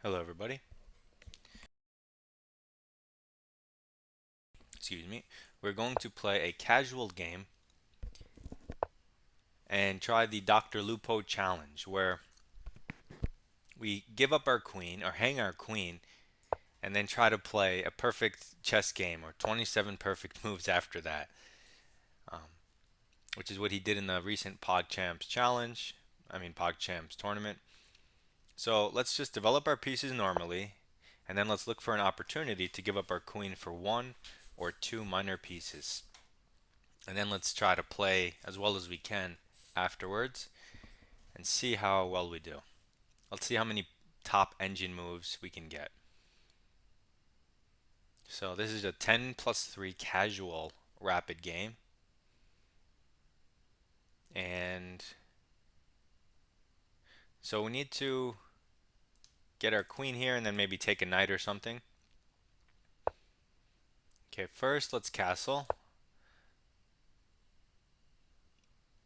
Hello, everybody. Excuse me. We're going to play a casual game and try the Dr. Lupo challenge, where we give up our queen or hang our queen and then try to play a perfect chess game or 27 perfect moves after that, um, which is what he did in the recent PogChamps challenge. PogChamps tournament. So let's just develop our pieces normally, and then let's look for an opportunity to give up our queen for one or two minor pieces. And then let's try to play as well as we can afterwards and see how well we do. Let's see how many top engine moves we can get. So this is a 10 plus 3 casual rapid game. And so we need to get our queen here and then maybe take a knight or something. Okay, first let's castle.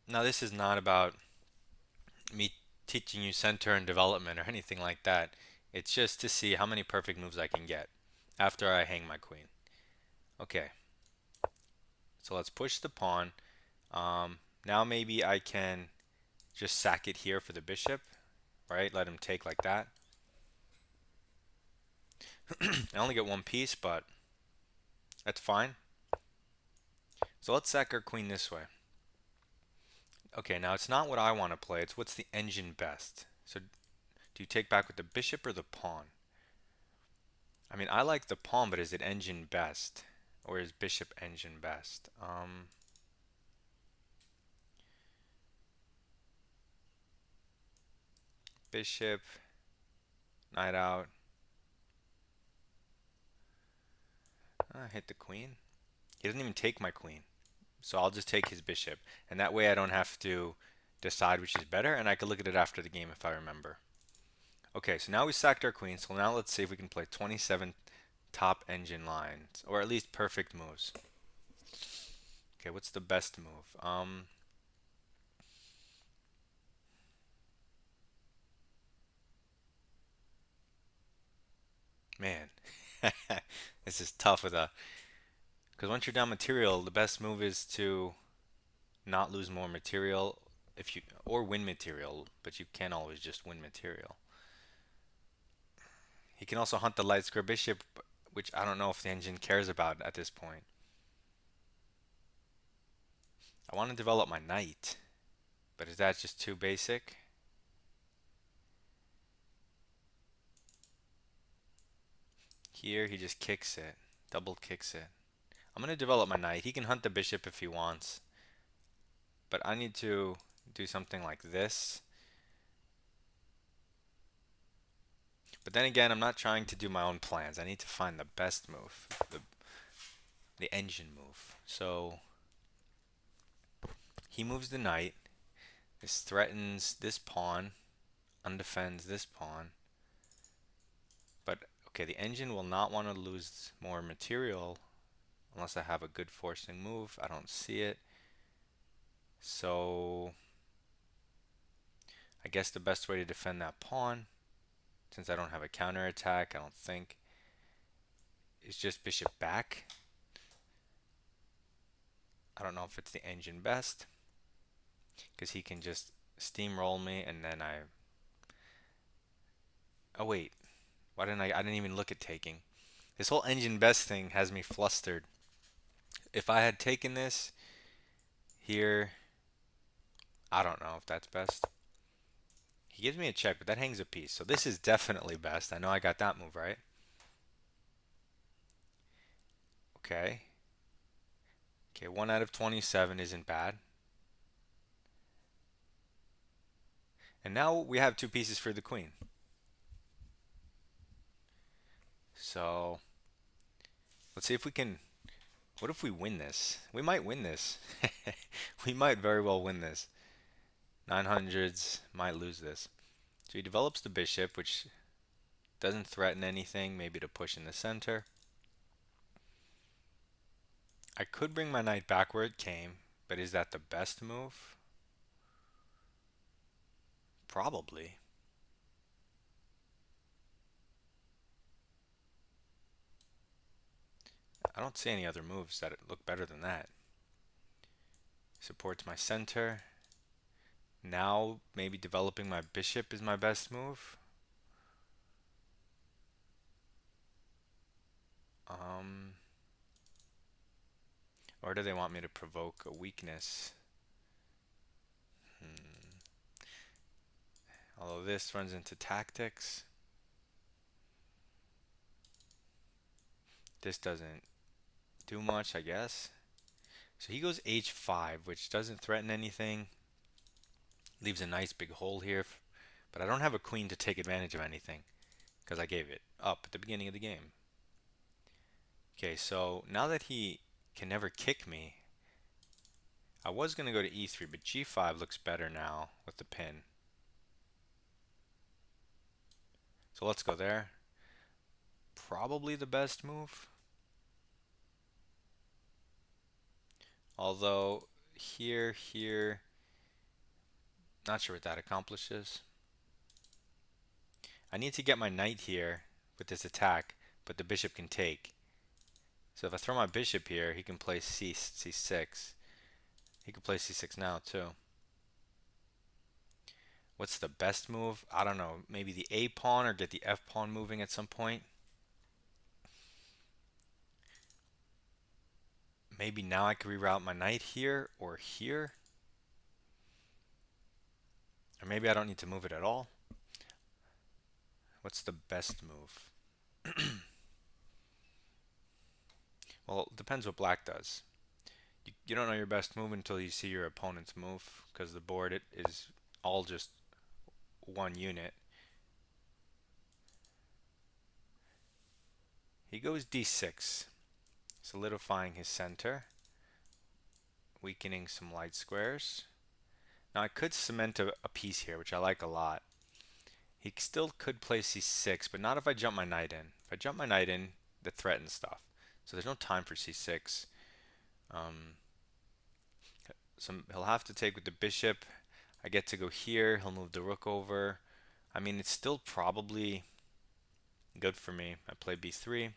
Now this is not about me teaching you center and development or anything like that. It's just to see how many perfect moves I can get after I hang my queen. Okay, so let's push the pawn. Now maybe I can just sack it here for the bishop, right? Let him take like that. I only get one piece, but that's fine. So let's sack our queen this way. Okay, now it's not what I want to play. It's what's the engine best. So do you take back with the bishop or the pawn? I like the pawn, but is it engine best? Or is bishop engine best? Bishop, knight out. Hit the queen. He doesn't even take my queen. So I'll just take his bishop. And that way I don't have to decide which is better, and I can look at it after the game if I remember. Okay, so now we sacked our queen, so now let's see if we can play 27 top engine lines, or at least perfect moves. Okay, what's the best move? Man, this is tough because once you're down material, the best move is to not lose more material or win material, but you can't always just win material. He can also hunt the light square bishop, which I don't know if the engine cares about at this point. I want to develop my knight, but is that just too basic? Here he just kicks it, double kicks it. I'm going to develop my knight. He can hunt the bishop if he wants, but I need to do something like this. But then again, I'm not trying to do my own plans. I need to find the best move, the engine move. So he moves the knight. This threatens this pawn, undefends this pawn. But okay, the engine will not want to lose more material unless I have a good forcing move. I don't see it. So I guess the best way to defend that pawn, since I don't have a counterattack, I don't think, is just bishop back. I don't know if it's the engine best, because he can just steamroll me and then oh wait, I didn't even look at taking. This whole engine best thing has me flustered. If I had taken this here, I don't know if that's best. He gives me a check, but that hangs a piece. So this is definitely best. I know I got that move right. Okay. Okay, 1 out of 27 isn't bad. And now we have two pieces for the queen. So let's see if we can. What if we win this? We might win this. We might very well win this. 900s might lose this. So he develops the bishop, which doesn't threaten anything, maybe to push in the center. I could bring my knight back where it came, but is that the best move? Probably. I don't see any other moves that look better than that. Supports my center. Now maybe developing my bishop is my best move. Um, or do they want me to provoke a weakness? Although this runs into tactics. This doesn't do much, I guess. So he goes h5, which doesn't threaten anything. Leaves a nice big hole here. But I don't have a queen to take advantage of anything because I gave it up at the beginning of the game. Okay, so now that he can never kick me, I was going to go to e3, but g5 looks better now with the pin. So let's go there. Probably the best move. Although here, not sure what that accomplishes. I need to get my knight here with this attack, but the bishop can take. So if I throw my bishop here, he can play c6. He can play c6 now too. What's the best move? I don't know. Maybe the a pawn or get the f pawn moving at some point. Maybe now I could reroute my knight here or here. Or maybe I don't need to move it at all. What's the best move? Well, it depends what black does. You don't know your best move until you see your opponent's move, because the board is all just one unit. He goes d6, solidifying his center, weakening some light squares. Now I could cement a piece here, which I like a lot. He still could play c6, but not if I jump my knight in. If I jump my knight in, that threatens stuff. So there's no time for c6. So he'll have to take with the bishop. I get to go here. He'll move the rook over. I mean, it's still probably good for me. I play b3.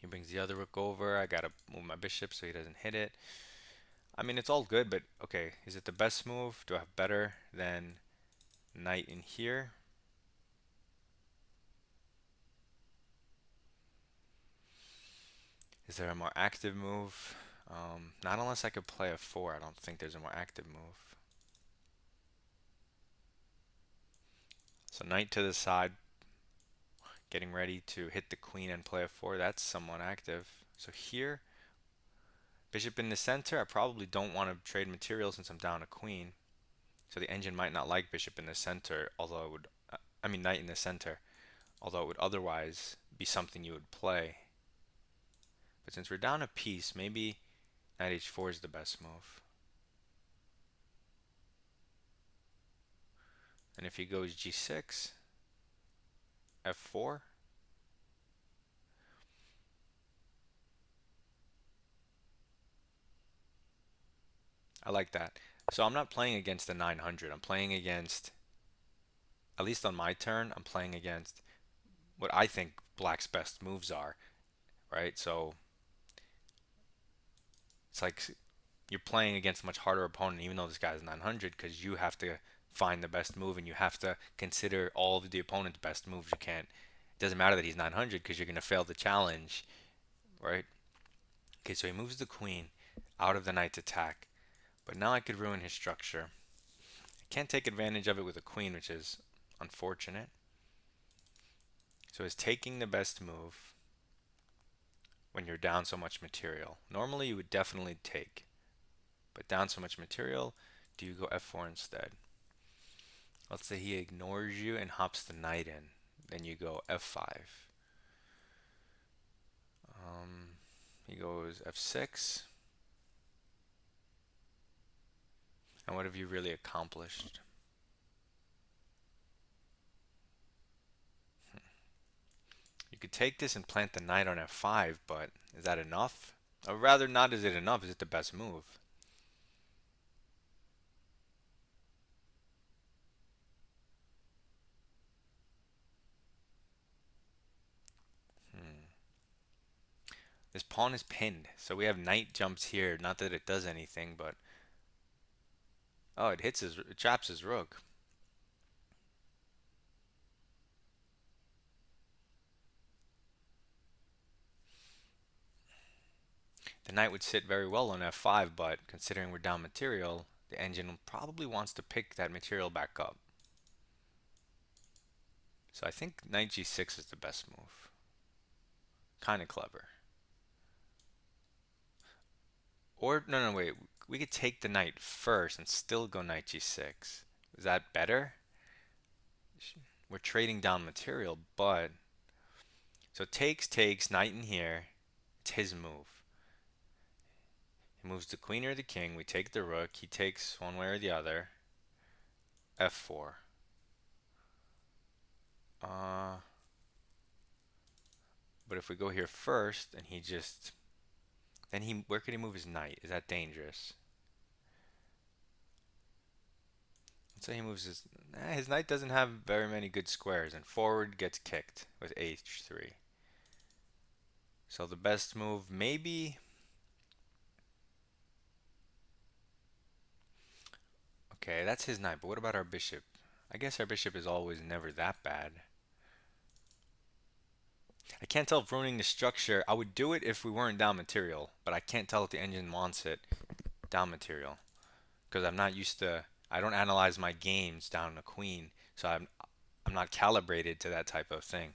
He brings the other rook over. I gotta move my bishop so he doesn't hit it. I mean, it's all good, but okay, is it the best move? Do I have better than knight in here? Is there a more active move? Not unless I could play f4. I don't think there's a more active move. So knight to the side, getting ready to hit the queen and play f4. That's somewhat active. So here, bishop in the center. I probably don't want to trade material since I'm down a queen. So the engine might not like bishop in the center, although it would, I mean knight in the center, although it would otherwise be something you would play. But since we're down a piece, maybe knight h4 is the best move. And if he goes g6, f4, I like that. So I'm not playing against the 900. I'm playing against, at least on my turn, I'm playing against what I think black's best moves are, right? So it's like you're playing against a much harder opponent, even though this guy's 900, because you have to find the best move and you have to consider all of the opponent's best moves. You can't. It doesn't matter that he's 900 because you're gonna fail the challenge, right? Okay, so he moves the queen out of the knight's attack, but now I could ruin his structure. I can't take advantage of it with a queen, which is unfortunate. So is taking the best move when you're down so much material? Normally you would definitely take, but down so much material, do you go f4 instead? Let's say he ignores you and hops the knight in. Then you go f5. He goes f6. And what have you really accomplished? You could take this and plant the knight on f5, but is that enough? Or rather, not is it enough, is it the best move? This pawn is pinned, so we have knight jumps here. Not that it does anything, but oh, it traps his rook. The knight would sit very well on f5, but considering we're down material, the engine probably wants to pick that material back up. So I think knight g6 is the best move. Kind of clever. Or, no, no, wait. We could take the knight first and still go knight g6. Is that better? We're trading down material, but... So takes, knight in here. It's his move. He moves the queen or the king. We take the rook. He takes one way or the other. f4. Uh, but if we go here first and he just... Then where could he move his knight? Is that dangerous? Let's say he moves his knight doesn't have very many good squares, and forward gets kicked with h3. So the best move, maybe... Okay, that's his knight, but what about our bishop? I guess our bishop is always never that bad. I can't tell if ruining the structure... I would do it if we weren't down material, but I can't tell if the engine wants it down material. Because I'm not used to... I don't analyze my games down a queen, so I'm not calibrated to that type of thing.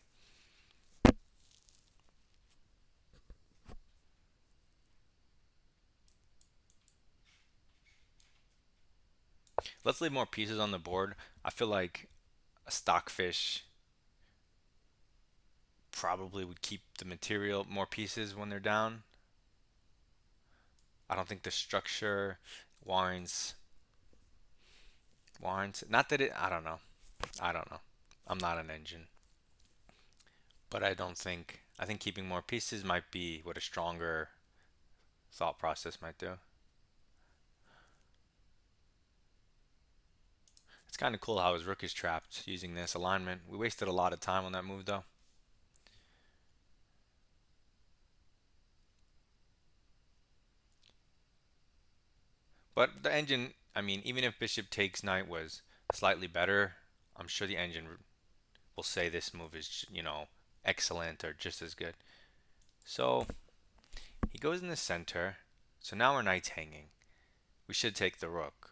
Let's leave more pieces on the board. I feel like a stockfish probably would keep the material more pieces when they're down. I don't think the structure warrants not that it I don't know. I don't know. I'm not an engine. But I think keeping more pieces might be what a stronger thought process might do. It's kind of cool how his rook is trapped using this alignment. We wasted a lot of time on that move though. But the engine, I mean, even if bishop takes knight was slightly better, I'm sure the engine will say this move is, excellent or just as good. So he goes in the center. So now our knight's hanging. We should take the rook.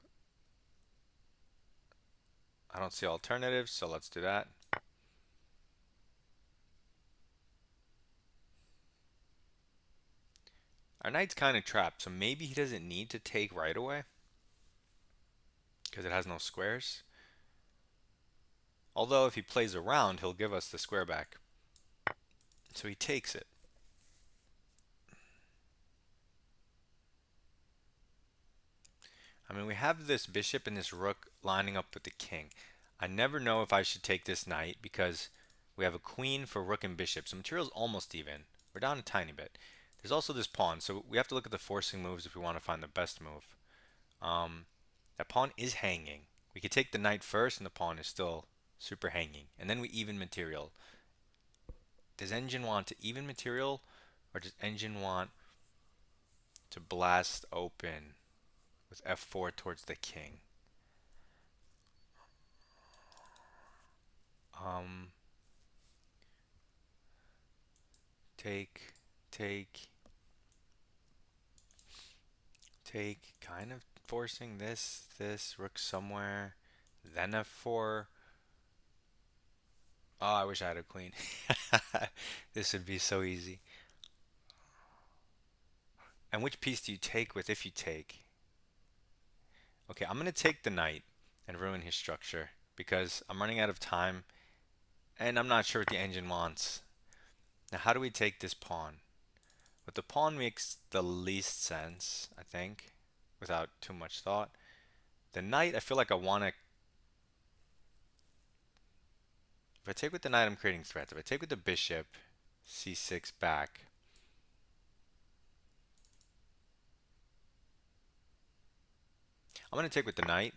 I don't see alternatives, so let's do that. Our knight's kind of trapped, so maybe he doesn't need to take right away because it has no squares. Although if he plays around, he'll give us the square back. So he takes it. I mean, we have this bishop and this rook lining up with the king. I never know if I should take this knight because we have a queen for rook and bishop. So material's almost even. We're down a tiny bit. There's also this pawn, so we have to look at the forcing moves if we want to find the best move. That pawn is hanging. We could take the knight first and the pawn is still super hanging. And then we even material. Does engine want to even material or does engine want to blast open with f4 towards the king? Um, take, take, take, kind of forcing this, rook somewhere, then f4. Oh, I wish I had a queen. This would be so easy. And which piece do you take with if you take? Okay, I'm going to take the knight and ruin his structure because I'm running out of time and I'm not sure what the engine wants. Now, how do we take this pawn? But the pawn makes the least sense, I think, without too much thought. The knight, I feel like I want to... If I take with the knight, I'm creating threats. If I take with the bishop, c6 back. I'm going to take with the knight.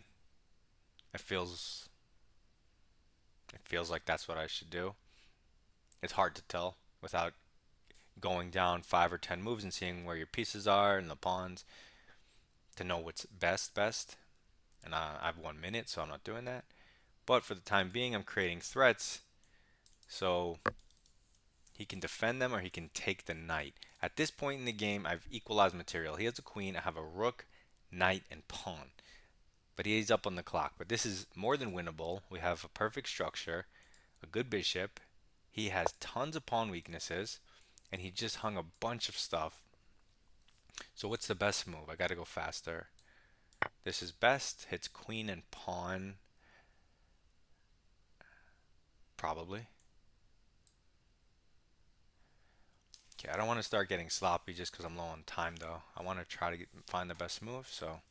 It feels like that's what I should do. It's hard to tell without going down 5 or 10 moves and seeing where your pieces are and the pawns to know what's best. And I have 1 minute, so I'm not doing that. But for the time being, I'm creating threats so he can defend them or he can take the knight. At this point in the game, I've equalized material. He has a queen, I have a rook, knight, and pawn. But he's up on the clock. But this is more than winnable. We have a perfect structure, a good bishop. He has tons of pawn weaknesses, and he just hung a bunch of stuff. So what's the best move? I gotta go faster. This is best. Hits queen and pawn, probably. Okay, I don't want to start getting sloppy just because I'm low on time, though. I want to try to find the best move. So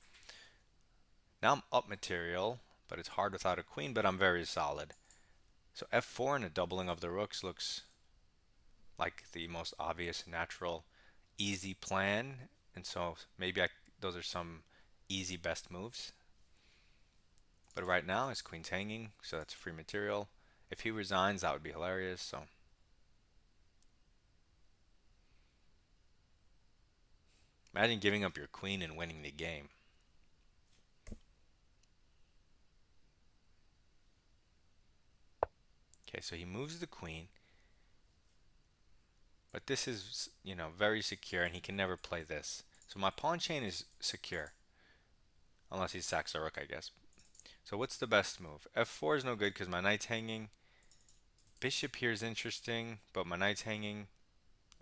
now I'm up material, but it's hard without a queen, but I'm very solid. So f4 and a doubling of the rooks looks like the most obvious, natural, easy plan. And so maybe those are some easy best moves. But right now his queen's hanging, so that's free material. If he resigns, that would be hilarious. So imagine giving up your queen and winning the game. Okay, so he moves the queen, but this is, very secure, and he can never play this. So my pawn chain is secure, unless he sacks a rook, I guess. So what's the best move? f4 is no good because my knight's hanging. Bishop here is interesting, but my knight's hanging,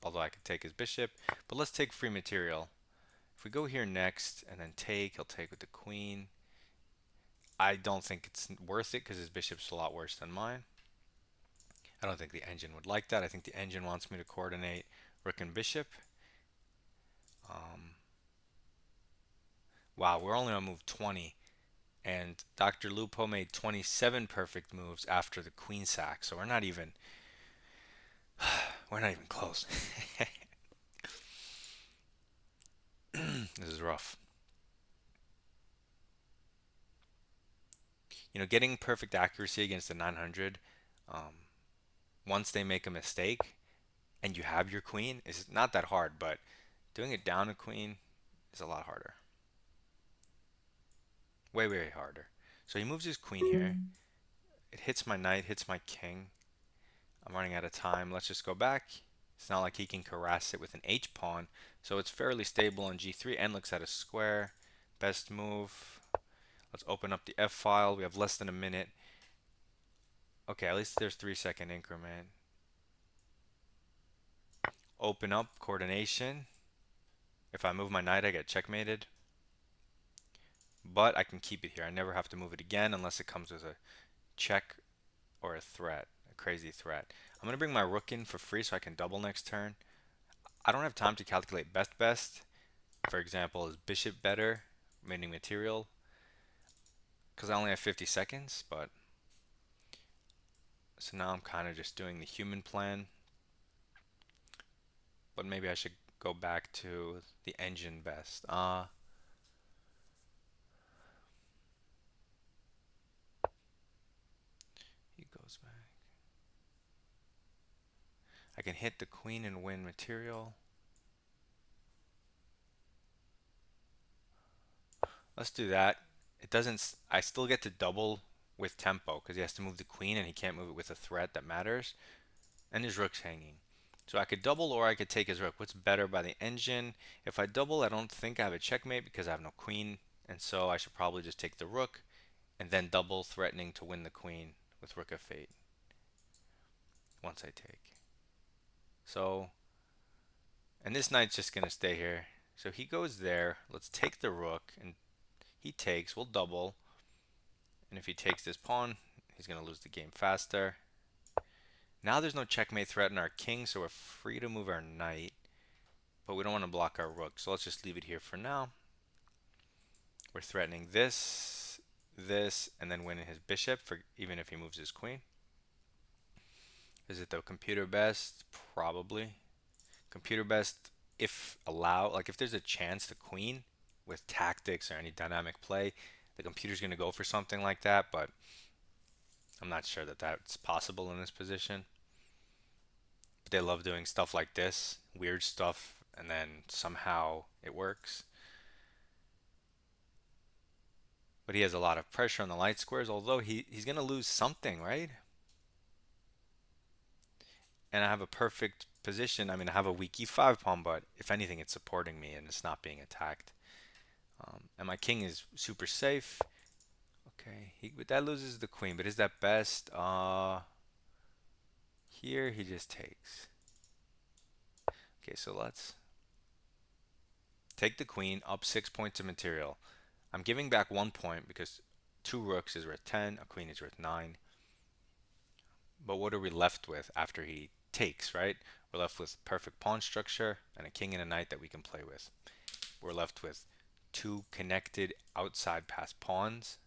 although I could take his bishop. But let's take free material. If we go here next and then take, he'll take with the queen. I don't think it's worth it because his bishop's a lot worse than mine. I don't think the engine would like that. I think the engine wants me to coordinate rook and bishop. Um, wow, we're only on move 20. And Dr. Lupo made 27 perfect moves after the queen sack. So we're not even close. This is rough. Getting perfect accuracy against the 900, um, once they make a mistake and you have your queen, is not that hard, but doing it down a queen is a lot harder. Way, way harder. So he moves his queen here. It hits my knight, hits my king. I'm running out of time. Let's just go back. It's not like he can harass it with an H pawn, so it's fairly stable on G3 and looks at a square. Best move. Let's open up the F file. We have less than a minute. Okay, at least there's 3-second increment. Open up coordination. If I move my knight, I get checkmated. But I can keep it here. I never have to move it again unless it comes with a check or a threat, a crazy threat. I'm going to bring my rook in for free so I can double next turn. I don't have time to calculate best. For example, is bishop better, meaning material? Because I only have 50 seconds, but so now I'm kind of just doing the human plan. But maybe I should go back to the engine best. He goes back. I can hit the queen and win material. Let's do that. It doesn't, I still get to double with tempo because he has to move the queen and he can't move it with a threat that matters. And his rook's hanging. So I could double or I could take his rook. What's better by the engine? If I double, I don't think I have a checkmate because I have no queen. And so I should probably just take the rook and then double, threatening to win the queen with rook f8 once I take. So, and this knight's just going to stay here. So he goes there. Let's take the rook, and he takes. We'll double. And if he takes this pawn, he's going to lose the game faster. Now there's no checkmate threat in our king, so we're free to move our knight. But we don't want to block our rook, so let's just leave it here for now. We're threatening this, and then winning his bishop, for even if he moves his queen. Is it the computer best? Probably. Computer best if allowed, like if there's a chance the queen with tactics or any dynamic play, the computer's going to go for something like that, but I'm not sure that that's possible in this position. But they love doing stuff like this weird stuff and then somehow it works. But he has a lot of pressure on the light squares, although he's going to lose something, right? And I have a perfect position. I mean, I have a weak e5 pawn, but if anything, it's supporting me and it's not being attacked. And my king is super safe. Okay, but that loses the queen. But is that best? Here he just takes. Okay, so let's take the queen, up 6 points of material. I'm giving back 1 point because two rooks is worth 10, a queen is worth 9. But what are we left with after he takes, right? We're left with perfect pawn structure and a king and a knight that we can play with. We're left with two connected outside pass pawns.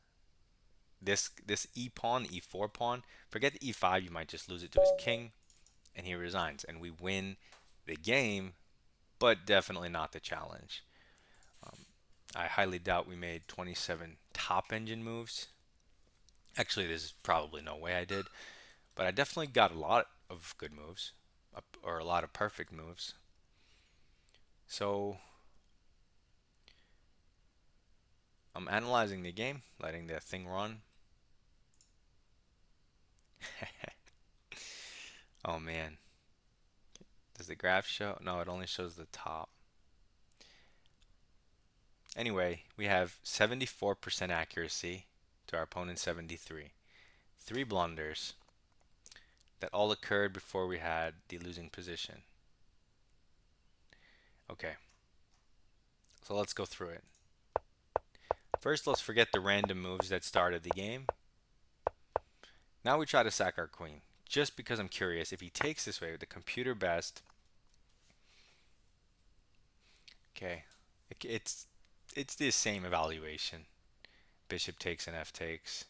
This e pawn, e4 pawn, forget the e5, you might just lose it to his king, and he resigns, and we win the game, but definitely not the challenge. I highly doubt we made 27 top engine moves. Actually, there's probably no way I did, but I definitely got a lot of good moves, or a lot of perfect moves. So I'm analyzing the game, letting the thing run. Oh man, does the graph show? No, it only shows the top. Anyway, we have 74% accuracy to our opponent's 73. Three blunders that all occurred before we had the losing position. Okay, so let's go through it. First, let's forget the random moves that started the game. Now we try to sack our queen. Just because I'm curious, if he takes this way with the computer best, okay, it's the same evaluation. Bishop takes and f takes.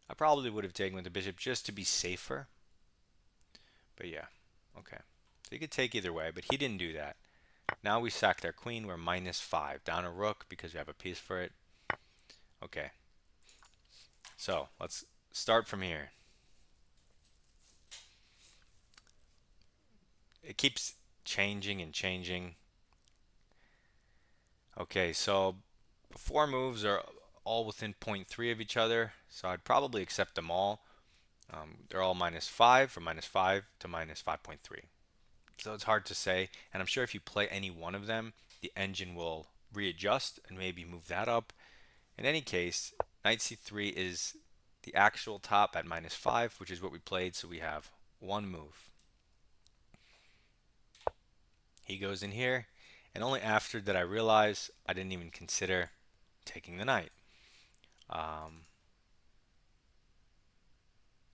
I probably would have taken with the bishop just to be safer. But yeah, okay. So you could take either way, but he didn't do that. Now we sacked our queen. We're -5. Down a rook because we have a piece for it. Okay. So let's start from here. It keeps changing and changing. Okay, so 4 moves are all within 0.3 of each other, so I'd probably accept them all. They're all -5, from -5 to -5.3. So it's hard to say, and I'm sure if you play any one of them, the engine will readjust and maybe move that up. In any case, knight c3 is the actual top at -5, which is what we played, so we have one move. He goes in here, and only after did I realize I didn't even consider taking the knight.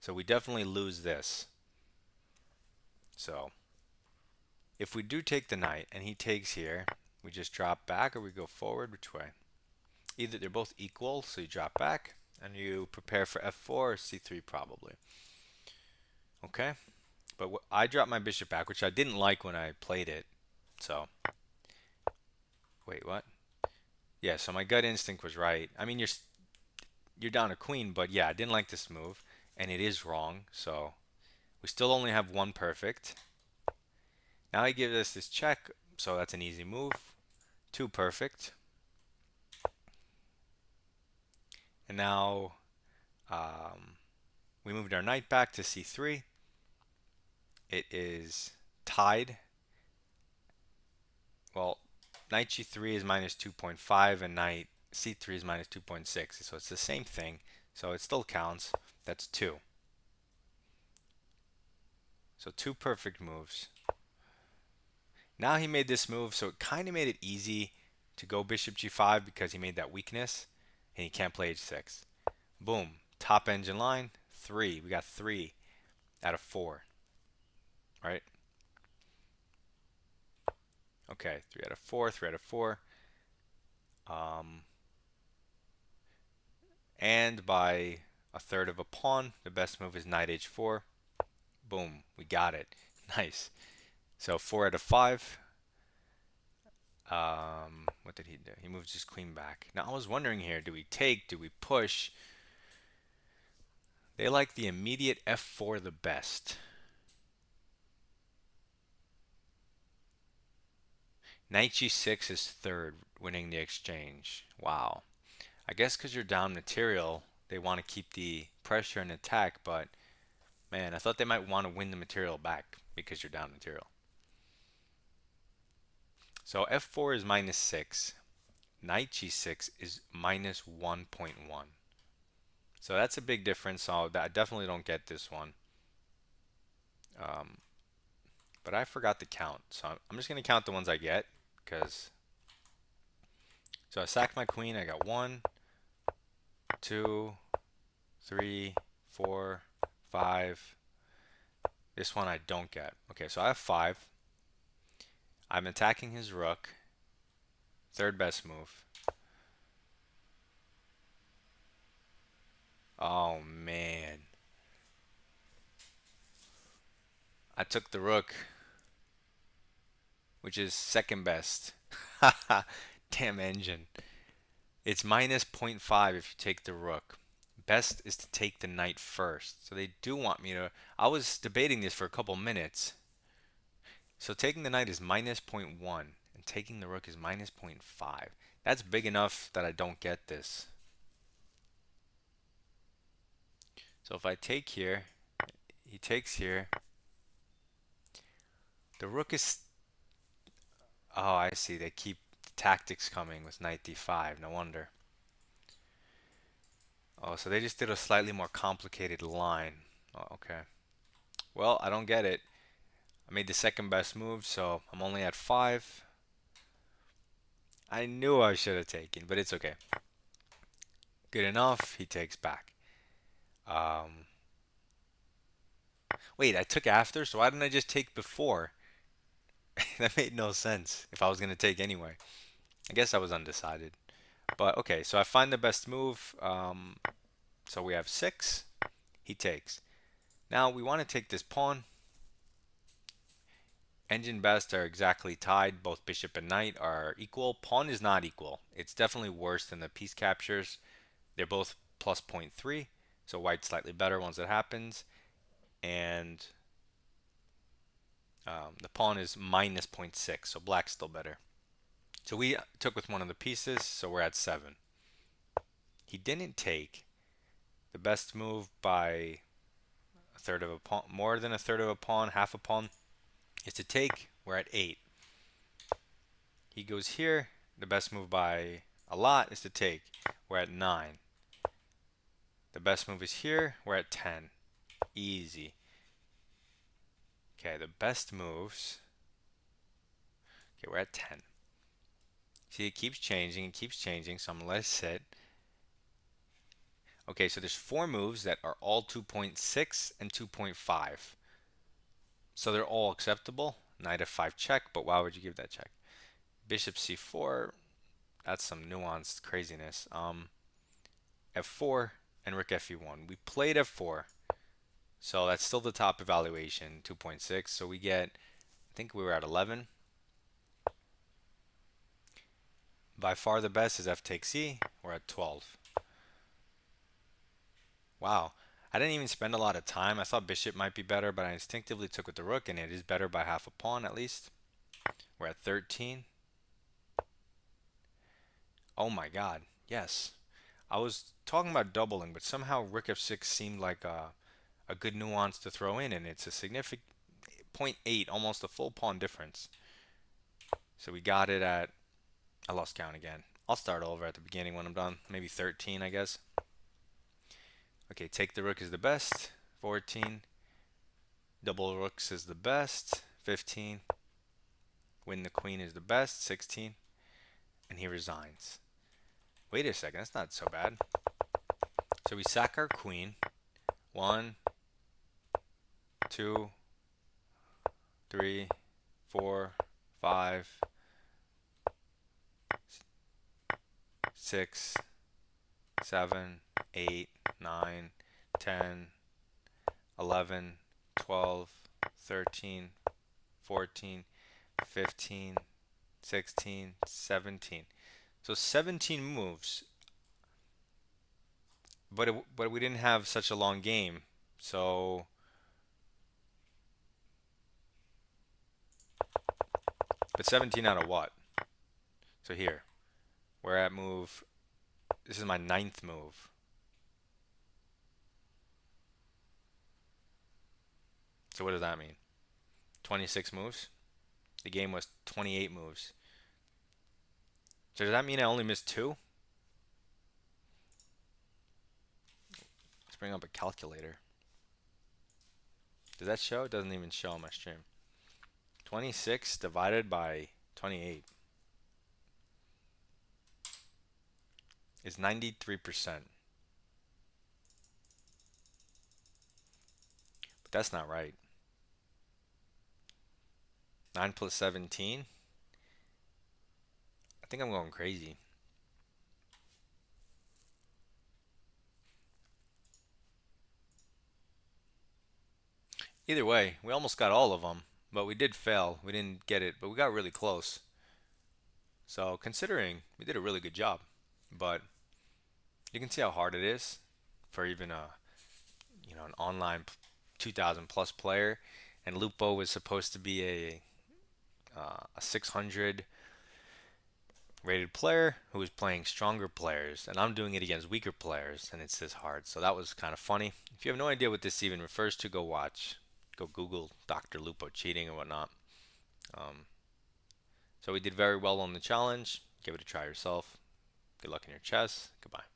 So we definitely lose this. So if we do take the knight and he takes here, we just drop back or we go forward. Which way? Either they're both equal, so you drop back and you prepare for f4 or c3 probably. Okay, but I dropped my bishop back, which I didn't like when I played it. So wait, what? Yeah, so my gut instinct was right. I mean, you're down a queen, but yeah, I didn't like this move, and it is wrong. So we still only have one perfect. Now he gives us this check, so that's an easy move. Two perfect. And now we moved our knight back to c3. It is tied. Well, knight g3 is -2.5 and knight c3 is -2.6. So it's the same thing. So it still counts. That's 2. So 2 perfect moves. Now he made this move, so it kind of made it easy to go bishop g5 because he made that weakness and he can't play h6. Boom. Top engine line, 3. We got 3 out of 4. Right? Okay, 3 out of 4, 3 out of 4. And by a third of a pawn, the best move is knight h4. Boom, we got it. Nice. So 4 out of 5. What did he do? He moves his queen back. Now I was wondering here, do we take? Do we push? They like the immediate f4 the best. Knight g6 is third, winning the exchange. Wow. I guess because you're down material, they want to keep the pressure and attack, but man, I thought they might want to win the material back because you're down material. So f4 is -6. Knight g6 is -1.1. So that's a big difference. So I definitely don't get this one. Um, but I forgot to count. So I'm just going to count the ones I get because. So I sacked my queen. I got 1, 2, 3, 4, 5. This one I don't get. Okay, so I have 5. I'm attacking his rook. Third best move. Oh man. I took the rook, which is second best. Damn engine. It's minus zero point 0.5 if you take the rook. Best is to take the knight first. So they do want me to. I was debating this for a couple minutes. So taking the knight is minus zero point 0.1 and taking the rook is minus zero point 0.5. That's big enough that I don't get this. So if I take here, he takes here. The rook is. Oh, I see. They keep the tactics coming with knight d5. No wonder. Oh, so they just did a slightly more complicated line. Oh, okay. Well, I don't get it. I made the second best move, so I'm only at 5. I knew I should have taken, but it's okay. Good enough. He takes back. Um, Wait, I took after, so why didn't I just take before? That made no sense if I was going to take anyway. I guess I was undecided. But okay, so I find the best move. So we have 6. He takes. Now we want to take this pawn. Engine best are exactly tied. Both bishop and knight are equal. Pawn is not equal. It's definitely worse than the piece captures. They're both plus zero point 0.3. So white's slightly better once it happens. And the pawn is minus zero point 0.6. So black's still better. So we took with one of the pieces. So we're at 7. He didn't take. The best move by a third of a pawn, more than a third of a pawn, half a pawn, is to take. We're at 8. He goes here. The best move by a lot is to take. We're at 9. The best move is here. We're at 10. Easy. Okay, the best moves. Okay, we're at 10. See, it keeps changing. It keeps changing. So I'm going to let it sit. Okay, so there's 4 moves that are all 2.6 and 2.5. So they're all acceptable. Knight f5 check, but why would you give that check? Bishop c4, that's some nuanced craziness. F4 and rook fe1. We played f4, so that's still the top evaluation, 2.6. So we get, I think we were at 11. By far the best is f takes e. We're at 12. Wow. I didn't even spend a lot of time. I thought bishop might be better, but I instinctively took with the rook, and it is better by half a pawn at least. We're at 13. Oh my god, yes. I was talking about doubling, but somehow rook f6 seemed like a good nuance to throw in, and it's a significant 0.8, almost a full pawn difference. So we got it at, I lost count again. I'll start over at the beginning when I'm done. Maybe 13, I guess. Okay, take the rook is the best. 14. Double rooks is the best. 15. Win the queen is the best. 16. And he resigns. Wait a second, that's not so bad. So we sack our queen. 1, 2, 3, 4, 5, 6, 7, 8, 9, 10, 11, 12, 13, 14, 15, 16, 17. So 17 moves. But we didn't have such a long game. So but 17 out of what? So here, we're at move. This is my ninth move. So what does that mean? 26 moves? The game was 28 moves. So does that mean I only missed two? Let's bring up a calculator. Does that show? It doesn't even show on my stream. 26 divided by 28 is 93%. But that's not right. 9 plus 17? I think I'm going crazy. Either way, we almost got all of them, but we did fail. We didn't get it, but we got really close. So considering we did a really good job, but you can see how hard it is for even an online 2,000 plus player, and Lupo was supposed to be a 600 rated player who was playing stronger players, and I'm doing it against weaker players, and it's this hard. So that was kind of funny. If you have no idea what this even refers to, go watch, go Google Dr. Lupo cheating and whatnot. Um, so we did very well on the challenge. Give it a try yourself. Good luck in your chess. Goodbye.